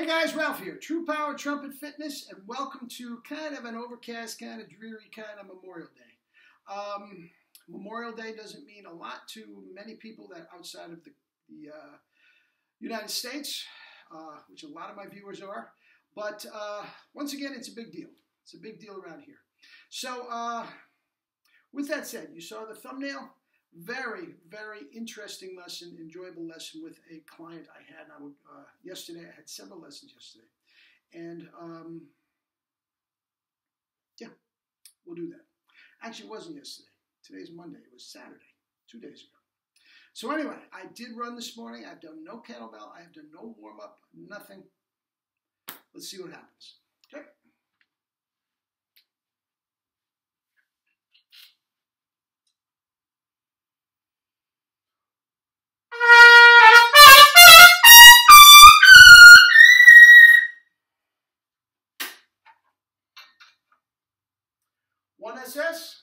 Hey guys, Ralph here, True Power Trumpet Fitness, and welcome to kind of an overcast, kind of dreary kind of Memorial Day. Memorial Day doesn't mean a lot to many people that outside of the United States, which a lot of my viewers are, but once again, it's a big deal. It's a big deal around here. So with that said, you saw the thumbnail. Very, very interesting lesson, enjoyable lesson with a client I had. Yesterday, I had several lessons yesterday. And yeah, we'll do that. Actually, it wasn't yesterday. Today's Monday. It was Saturday, 2 days ago. So anyway, I did run this morning. I've done no kettlebell. I have done no warm-up, nothing. Let's see what happens. Okay. One SS.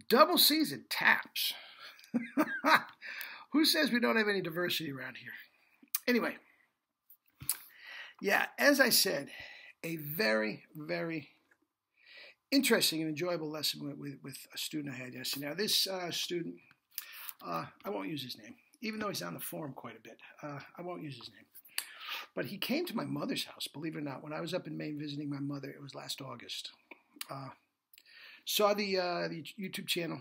Double C's and taps. Who says we don't have any diversity around here? Anyway, yeah, as I said, a very, very interesting and enjoyable lesson with a student I had yesterday. Now, this student, I won't use his name, even though he's on the forum quite a bit. I won't use his name. But he came to my mother's house, believe it or not, when I was up in Maine visiting my mother. It was last August. Saw the YouTube channel,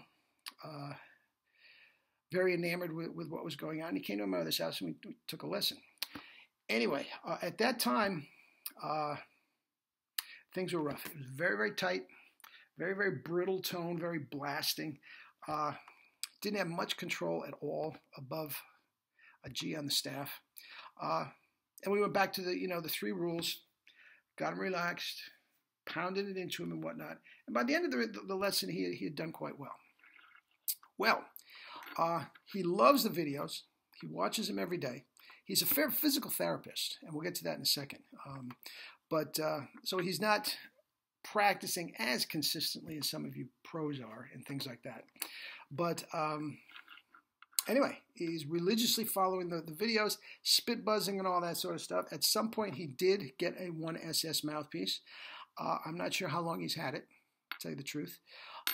very enamored with what was going on. He came to my mother's house and we took a lesson. Anyway, at that time, things were rough. It was very, very tight, very, very brittle tone, very blasting. Didn't have much control at all above a G on the staff. And we went back to the 3 rules, got him relaxed, pounded it into him and whatnot. And by the end of the lesson, he had done quite well. Well, he loves the videos. He watches them every day. He's a physical therapist, and we'll get to that in a second. So he's not practicing as consistently as some of you pros are and things like that. But anyway, he's religiously following the videos, spit buzzing and all that sort of stuff. At some point, he did get a 1SS mouthpiece. I'm not sure how long he's had it, to tell you the truth.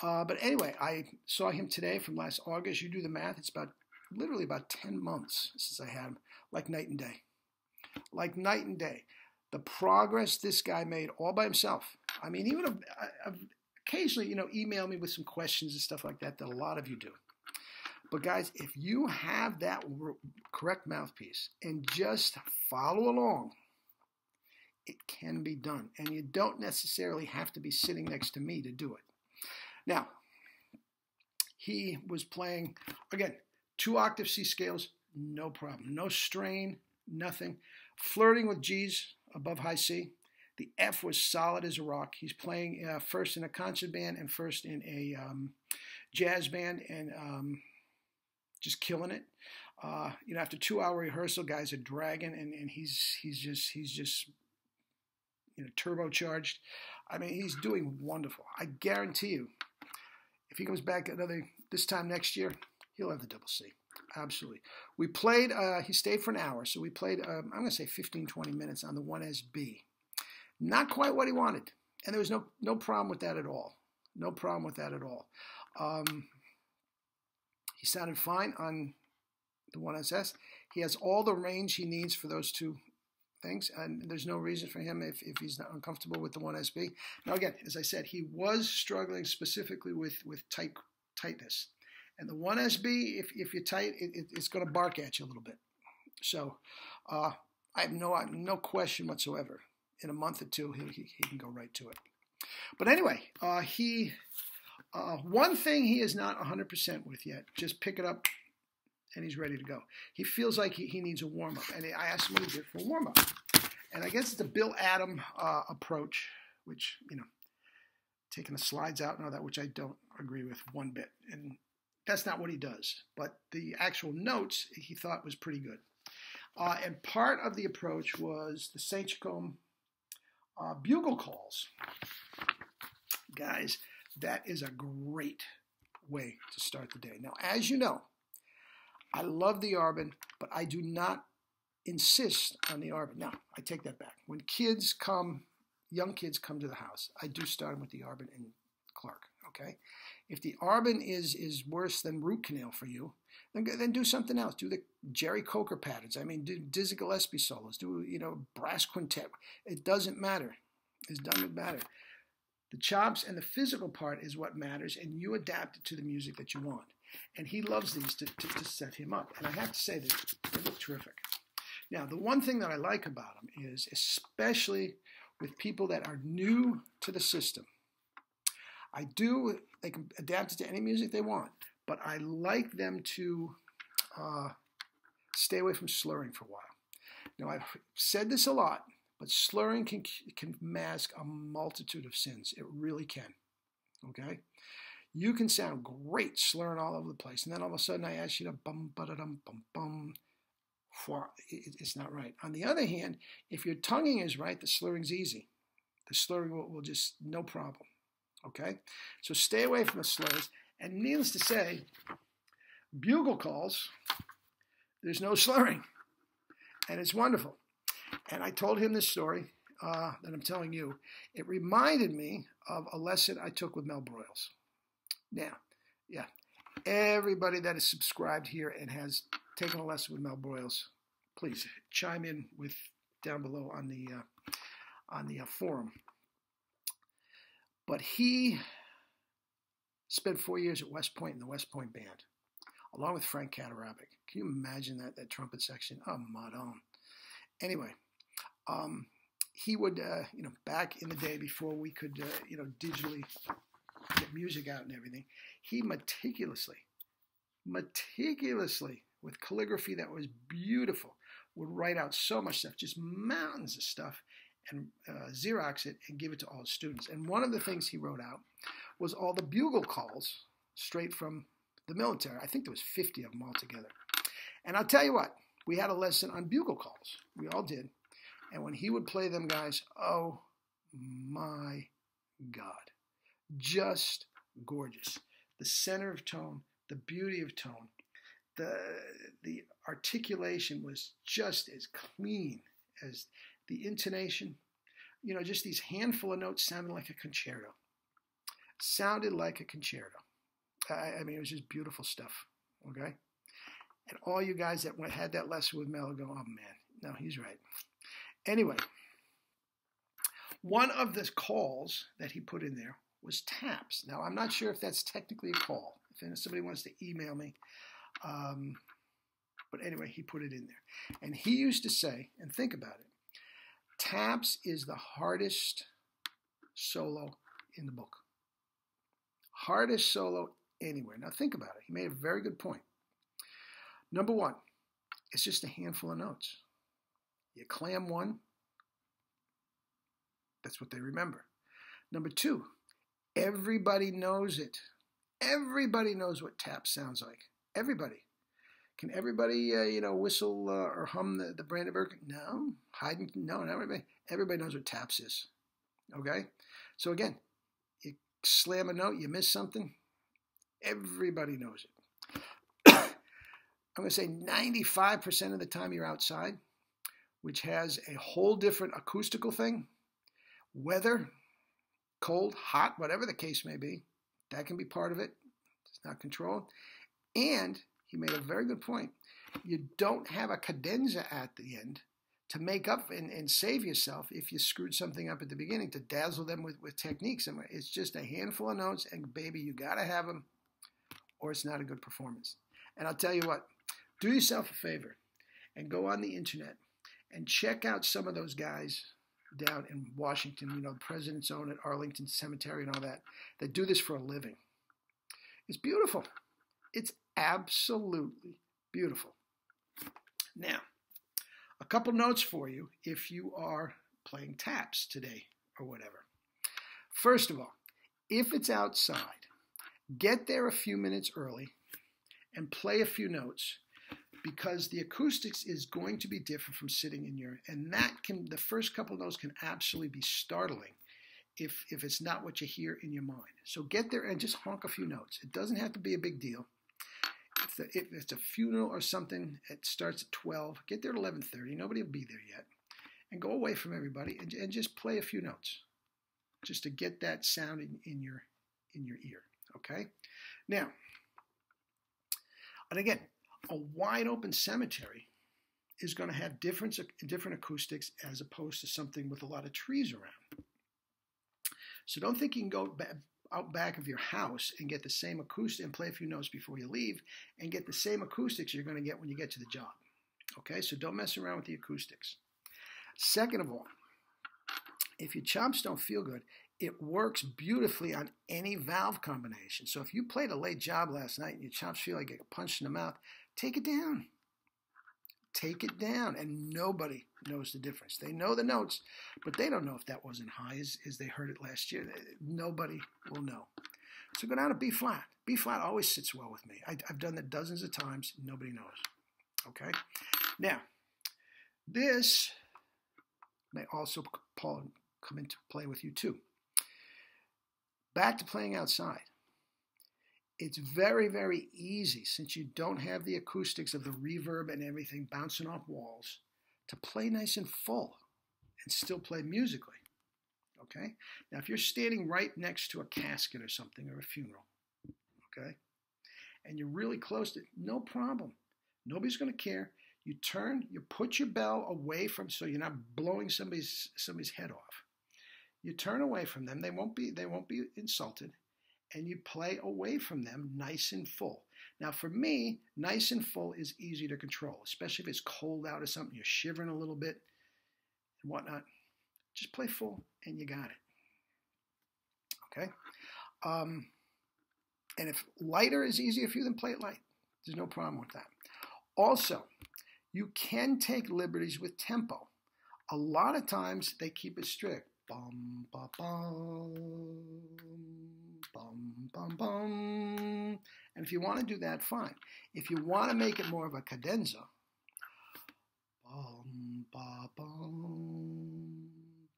But anyway, I saw him today from last August. You do the math. It's literally about 10 months since I had him. Like night and day. Like night and day. The progress this guy made all by himself. I mean, even occasionally, email me with some questions and stuff like that a lot of you do. But guys, if you have that correct mouthpiece and just follow along, it can be done. And you don't necessarily have to be sitting next to me to do it. Now, he was playing, again, 2 octave C scales, no problem. No strain, nothing. Flirting with G's above high C. The F was solid as a rock. He's playing first in a concert band and first in a jazz band and just killing it. After 2-hour rehearsal, guys are dragging and he's just turbocharged. I mean, he's doing wonderful. I guarantee you, if he comes back this time next year, he'll have the double C. Absolutely. We played, he stayed for an hour, so we played, I'm going to say 15, 20 minutes on the 1SB. Not quite what he wanted. And there was no problem with that at all. No problem with that at all. He sounded fine on the 1SS. He has all the range he needs for those 2 things, and there's no reason for him if he's not uncomfortable with the 1SB. Now again, as I said, he was struggling specifically with tightness. And the 1SB, if you're tight, it's going to bark at you a little bit. So I have no question whatsoever. In a month or two, he can go right to it. But anyway, one thing he is not 100% with yet. Just pick it up, and he's ready to go. He feels like he needs a warm-up. And I asked him what he did for a warm-up. And I guess it's the Bill Adam approach, which, taking the slides out and all that, which I don't agree with one bit. And that's not what he does. But the actual notes he thought was pretty good. And part of the approach was the St. Jacome bugle calls. Guys, that is a great way to start the day. Now, as you know, I love the Arbin, but I do not insist on the Arbin. Now, I take that back. When young kids come to the house, I do start them with the Arbin and Clark, okay? If the Arbin is worse than root canal for you, then do something else. Do the Jerry Coker patterns. I mean, do Dizzy Gillespie solos. Do, brass quintet. It doesn't matter. It doesn't matter. The chops and the physical part is what matters, and you adapt it to the music that you want. And he loves these to set him up. And I have to say that they look terrific. Now, the one thing that I like about them is, especially with people that are new to the system, they can adapt it to any music they want, but I like them to stay away from slurring for a while. Now, I've said this a lot, but slurring can mask a multitude of sins. It really can, okay? You can sound great slurring all over the place, and then all of a sudden I ask you to bum, ba-da-dum, bum, bum. It's not right. On the other hand, if your tonguing is right, the slurring's easy. The slurring will just, no problem. Okay? So stay away from the slurs. And needless to say, bugle calls, there's no slurring. And it's wonderful. And I told him this story that I'm telling you. It reminded me of a lesson I took with Mel Broyles. Now, yeah, everybody that is subscribed here and has taken a lesson with Mel Broyles, please chime in with down below on the forum. But he spent 4 years at West Point in the West Point Band, along with Frank Catarabic. Can you imagine that trumpet section? Oh, madon. Anyway, he would, back in the day before we could, digitally get music out and everything, he meticulously, with calligraphy that was beautiful, would write out so much stuff, just mountains of stuff, and Xerox it and give it to all the students. And one of the things he wrote out was all the bugle calls straight from the military. I think there was 50 of them altogether. And I'll tell you what, we had a lesson on bugle calls. We all did. And when he would play them, guys, oh my God, just gorgeous. The center of tone, the beauty of tone, the articulation was just as clean as the intonation. Just these handful of notes sounded like a concerto. Sounded like a concerto. I mean, it was just beautiful stuff, okay? And all you guys that had that lesson with Mel go, oh, man, no, he's right. Anyway, one of the calls that he put in there was taps. Now, I'm not sure if that's technically a call. If somebody wants to email me. But anyway, he put it in there. And he used to say, and think about it, taps is the hardest solo in the book. Hardest solo anywhere. Now think about it. He made a very good point. Number one, it's just a handful of notes. You clam one, that's what they remember. Number two, everybody knows it. Everybody knows what tap sounds like. Everybody. Can everybody, whistle or hum the Brandenburg? No. Haydn? No, not everybody. Everybody knows what taps is. Okay? So again, you slam a note, you miss something, everybody knows it. I'm going to say 95% of the time you're outside, which has a whole different acoustical thing, weather, cold, hot, whatever the case may be, that can be part of it. It's not controlled. And he made a very good point. You don't have a cadenza at the end, to make up and save yourself if you screwed something up at the beginning, to dazzle them with techniques. And it's just a handful of notes, and baby, you got to have them, or it's not a good performance. And I'll tell you what, do yourself a favor and go on the internet and check out some of those guys down in Washington, you know, the President's Own at Arlington Cemetery and all that do this for a living. It's beautiful. It's absolutely beautiful. Now, a couple notes for you if you are playing taps today or whatever. First of all, if it's outside, get there a few minutes early and play a few notes, because the acoustics is going to be different from sitting in your, and the first couple notes can absolutely be startling if it's not what you hear in your mind. So get there and just honk a few notes. It doesn't have to be a big deal. If it's a funeral or something, it starts at 12. Get there at 11:30. Nobody will be there yet. And go away from everybody and just play a few notes, just to get that sound in your ear. Okay. Now, and again, a wide open cemetery is going to have different acoustics as opposed to something with a lot of trees around. So don't think you can go out back of your house and get the same acoustic and play a few notes before you leave and get the same acoustics you're going to get when you get to the job. Okay, so don't mess around with the acoustics. Second of all, if your chops don't feel good, it works beautifully on any valve combination. So if you played a late job last night and your chops feel like you get punched in the mouth, take it down. Take it down, and nobody knows the difference. They know the notes, but they don't know if that wasn't high as they heard it last year. Nobody will know. So go down to B flat. B flat always sits well with me. I've done that dozens of times. Nobody knows. Okay? Now, this may also come into play with you too. Back to playing outside. It's very, very easy, since you don't have the acoustics of the reverb and everything bouncing off walls, to play nice and full and still play musically. Okay? Now, if you're standing right next to a casket or something, or a funeral, okay, and you're really close to it, no problem. Nobody's going to care. You turn, you put your bell away from, so you're not blowing somebody's head off. You turn away from them. They won't be insulted. And you play away from them nice and full. Now, for me, nice and full is easy to control, especially if it's cold out or something, you're shivering a little bit and whatnot. Just play full, and you got it. Okay? And if lighter is easier for you, then play it light. There's no problem with that. Also, you can take liberties with tempo. A lot of times, they keep it strict. Bum, ba, bum. Bum, bum, bum. And if you want to do that, fine. If you want to make it more of a cadenza, bum, ba, bum,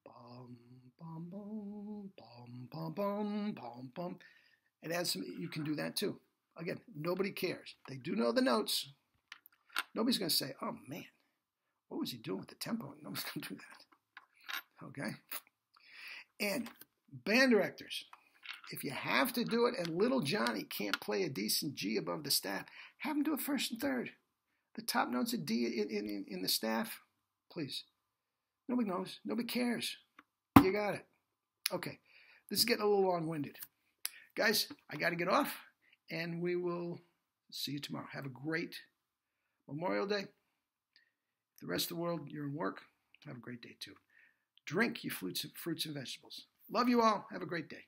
bum, bum, bum, bum, bum, bum, bum, bum. It adds some, you can do that too. Again, nobody cares. They do know the notes. Nobody's going to say, oh man, what was he doing with the tempo? Nobody's going to do that. Okay? And band directors, if you have to do it and little Johnny can't play a decent G above the staff, have him do it first and third. The top notes of D in the staff, please. Nobody knows. Nobody cares. You got it. Okay. This is getting a little long-winded. Guys, I got to get off, and we will see you tomorrow. Have a great Memorial Day. The rest of the world, you're in work. Have a great day, too. Drink your fruits and vegetables. Love you all. Have a great day.